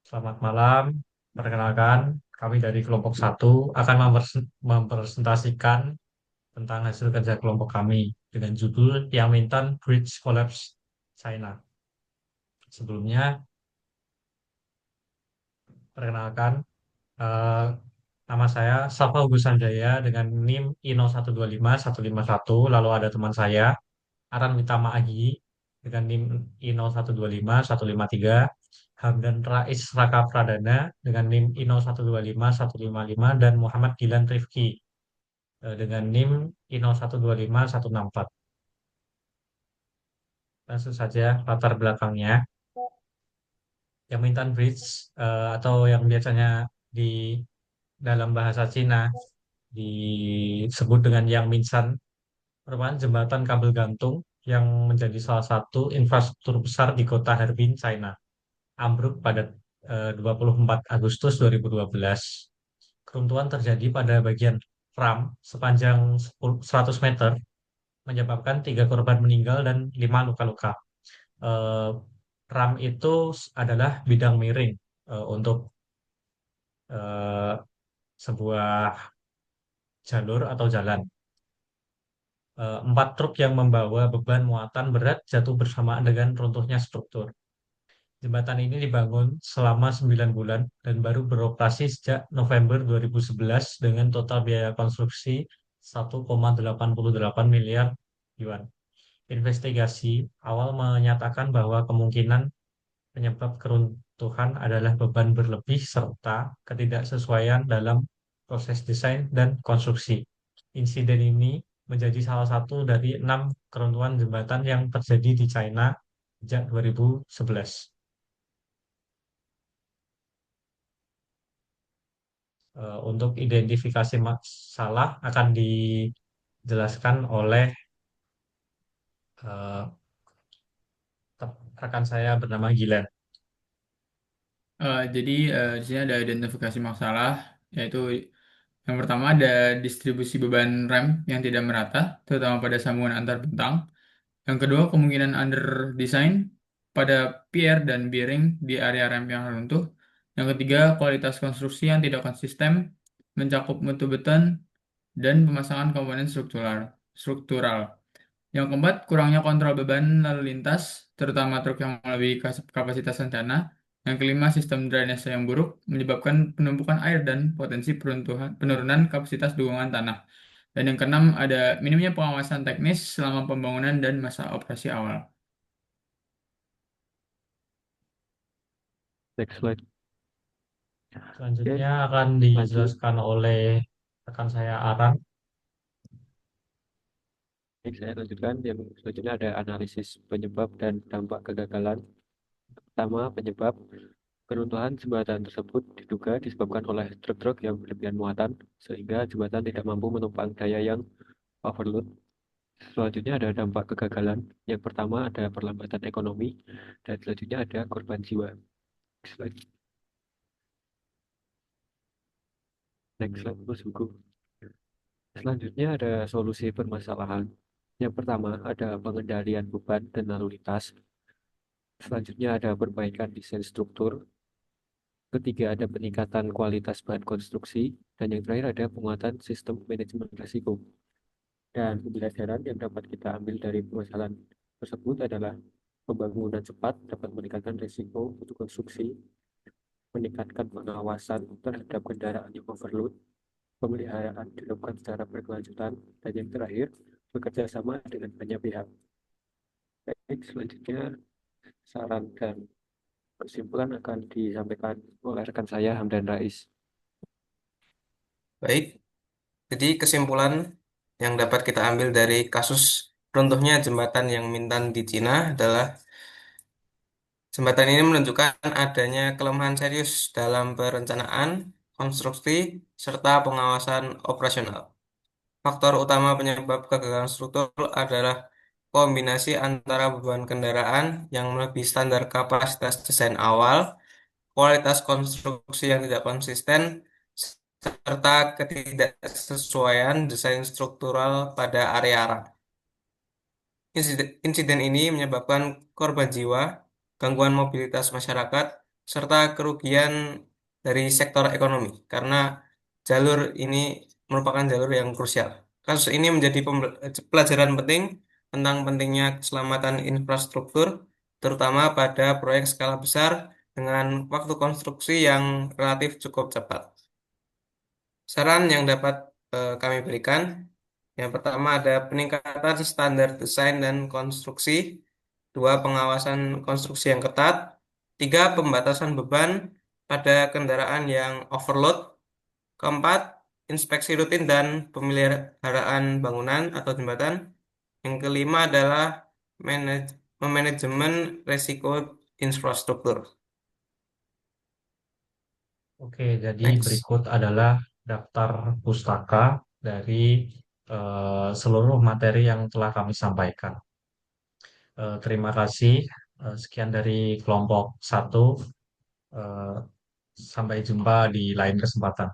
Selamat malam. Perkenalkan, kami dari kelompok satu akan mempresentasikan tentang hasil kerja kelompok kami dengan judul Yangmingshan Bridge Collapse China. Sebelumnya, perkenalkan, eh, nama saya Safa Gusandaya dengan NIM I0125-151. Lalu ada teman saya, Aran Witama Agi dengan NIM I0125-153. Hamdan Rais Raka Pradana dengan NIM I0125-155 dan Muhammad Gilan Rifki dengan NIM I0125-164. Langsung saja latar belakangnya. Yangmingshan Bridge atau yang biasanya di dalam bahasa Cina disebut dengan Yangmingshan merupakan jembatan kabel gantung yang menjadi salah satu infrastruktur besar di kota Harbin, China. Ambruk pada 24 Agustus 2012. Keruntuhan terjadi pada bagian ram sepanjang 100 meter, menyebabkan 3 korban meninggal dan 5 luka-luka. Eh, Ram itu adalah bidang miring untuk eh, sebuah jalur atau jalan. 4 truk yang membawa beban muatan berat jatuh bersamaan dengan runtuhnya struktur. Jembatan ini dibangun selama 9 bulan dan baru beroperasi sejak November 2011 dengan total biaya konstruksi 1,88 miliar yuan. Investigasi awal menyatakan bahwa kemungkinan penyebab keruntuhan adalah beban berlebih serta ketidaksesuaian dalam proses desain dan konstruksi. Insiden ini menjadi salah satu dari 6 keruntuhan jembatan yang terjadi di China sejak 2011. Untuk identifikasi masalah akan dijelaskan oleh eh, rekan saya bernama Gilan. Jadi di sini ada identifikasi masalah, yaitu yang pertama ada distribusi beban rem yang tidak merata, terutama pada sambungan antar bentang. Yang kedua, kemungkinan under design pada pier dan bearing di area rem yang runtuh. Yang ketiga, kualitas konstruksi yang tidak konsisten, mencakup mutu beton dan pemasangan komponen struktural. Yang keempat, kurangnya kontrol beban lalu lintas, terutama truk yang melebihi kapasitas rencana. Yang kelima, sistem drainase yang buruk menyebabkan penumpukan air dan potensi penurunan kapasitas dukungan tanah. Dan yang keenam, ada minimnya pengawasan teknis selama pembangunan dan masa operasi awal. Next slide. Oke, Selanjutnya akan lanjut. dijelaskan oleh rekan saya Aran. Baik, saya lanjutkan. Yang selanjutnya ada analisis penyebab dan dampak kegagalan. Pertama, penyebab keruntuhan jembatan tersebut diduga disebabkan oleh truk-truk yang berlebihan muatan, sehingga jembatan tidak mampu menumpang daya yang overload. Selanjutnya ada dampak kegagalan. Yang pertama ada perlambatan ekonomi, dan selanjutnya ada korban jiwa. Slide. Next slide, Mas Hugo. Selanjutnya ada solusi permasalahan. Yang pertama ada pengendalian beban dan lalu lintas. Selanjutnya ada perbaikan desain struktur. Ketiga ada peningkatan kualitas bahan konstruksi. Dan yang terakhir ada penguatan sistem manajemen risiko. Dan pembelajaran yang dapat kita ambil dari permasalahan tersebut adalah pembangunan cepat dapat meningkatkan risiko untuk konstruksi, meningkatkan pengawasan terhadap kendaraan yang overload, pemeliharaan dilakukan secara berkelanjutan, dan yang terakhir bekerja sama dengan banyak pihak. Baik, selanjutnya saran dan kesimpulan akan disampaikan oleh rekan saya Hamdan Rais. Baik, jadi kesimpulan yang dapat kita ambil dari kasus runtuhnya jembatan yang Mintan di Cina adalah jembatan ini menunjukkan adanya kelemahan serius dalam perencanaan, konstruksi, serta pengawasan operasional. Faktor utama penyebab kegagalan struktur adalah kombinasi antara beban kendaraan yang melebihi standar kapasitas desain awal, kualitas konstruksi yang tidak konsisten, serta ketidaksesuaian desain struktural pada area arah. Insiden ini menyebabkan korban jiwa, gangguan mobilitas masyarakat, serta kerugian dari sektor ekonomi, karena jalur ini merupakan jalur yang krusial. Kasus ini menjadi pelajaran penting tentang pentingnya keselamatan infrastruktur, terutama pada proyek skala besar dengan waktu konstruksi yang relatif cukup cepat. Saran yang dapat kami berikan, yang pertama ada peningkatan standar desain dan konstruksi, dua pengawasan konstruksi yang ketat, tiga pembatasan beban pada kendaraan yang overload, keempat inspeksi rutin dan pemeliharaan bangunan atau jembatan, yang kelima adalah manajemen resiko infrastruktur. Oke, jadi Next. berikut adalah daftar pustaka dari seluruh materi yang telah kami sampaikan. Terima kasih. Sekian dari kelompok satu. Eh, Sampai jumpa di lain kesempatan.